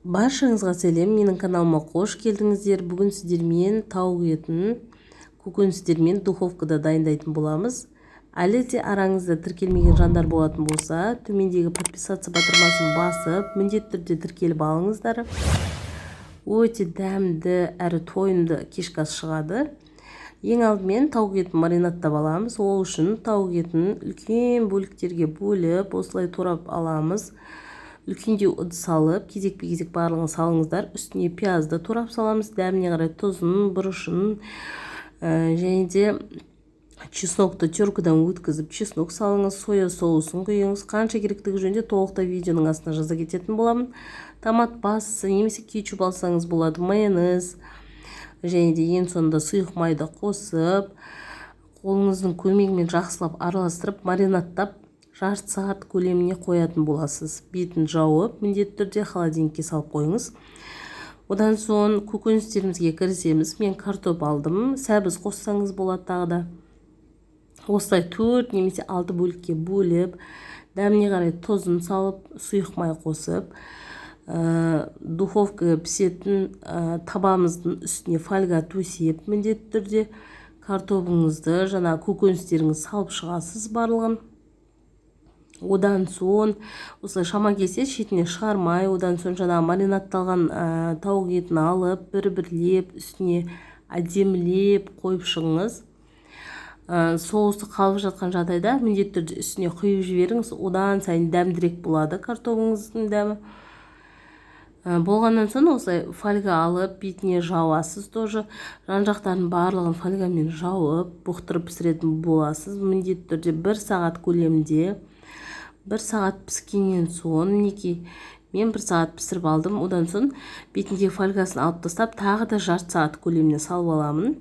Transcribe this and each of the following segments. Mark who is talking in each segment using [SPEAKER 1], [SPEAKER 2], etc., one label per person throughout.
[SPEAKER 1] Баршаңызға сәлем, менің каналыма қош келдіңіздер. Бүгін сіздермен тауық етін көкөністермен духовкада дайындайтын боламыз. Әлі де араңызда тіркелмеген жандар болатын болса, төмендегі подписаться батырмасын басып, міндетті түрде тіркеліп алыңыздар. Өте дәмді әрі тойымды кешкі ас шығады. Ең алдымен тауық етін маринадтап аламыз. Ол үшін тауық етін үлкен бөліктерге бөліп, осылай турап аламыз. Үлкендеу ыдыс салып, кезек-кезек барлығын салыңыздар. Үстіне пиязды турап саламыз. Дәміне қарай тұзын, бұрышын және де чеснокты теркадан өткізіп, чеснок салыңыз, соя соусын құйыңыз. Қанша керектігі жөнінде толықтай видеоның астына жаза кететін боламын. Томат басысы немесе кетчуп алсаңыз болады, майонез және де ең соңында сұйық майды қосып, қолыңыздың көмегімен жақсылап араластырып, маринадтап жарты сағат көлеміне қоятын боласыз. Бетін жауып, міндетті түрде холодильникке салып қойыңыз. Одан соң көкөністерімізге кірісеміз. Мен картоп алдым. Сәбіз қоссаңыз болады тағы да. Осылай 4 немесе 6 бөлікке бөліп, дәміне қарай тұзын салып, сұйық май қосып, духовкаға пісетін табамыздың үстіне фольга төсеп, міндетті түрде картопыңызды, жаңа көкөністеріңізді салып шығасыз барлығын. Одан соң осылай шама келсе шетіне шығармай, одан соң жаңа маринадталған тауық етін алып, бір-бірлеп, үстіне әдемілеп қойып шығыңыз. Соусы қалып жатқан жағдайда міндетті түрде үстіне құйып жіберіңіз. Одан сайын дәмдірек болады картопыңыздың дәмі. Болғаннан соң осылай фольга алып, бетіне жауасыз тоже. Жан-жақтарын барлығын фольгамен жауып, бұқтырып пісіретін боласыз. Міндетті түрде 1 сағат көлемінде. 1 сағат піскеннен соң, мінекей, мен 1 сағат пісіріп алдым. Одан соң бетіндегі фольгасын алып тастап, тағы да жарты сағат көлеміне салып аламын.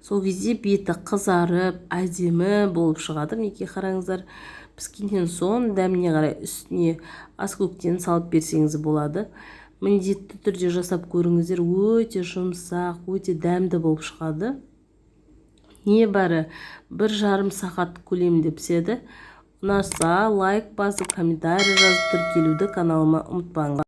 [SPEAKER 1] Сол кезде беті қызарып, әдемі болып шығады. Мінекей қараңыздар, піскеннен соң дәміне қарай үстіне аскөктен салып берсеңіз болады. Міндетті түрде жасап көріңіздер, өте жұмсақ, өте дәмді болып шығады. Небәрі 1,5 сағат көлемінде піседі. Ұнаса лайк басып, комментарий жазып тіркелуді каналыма ұмытпаңыз.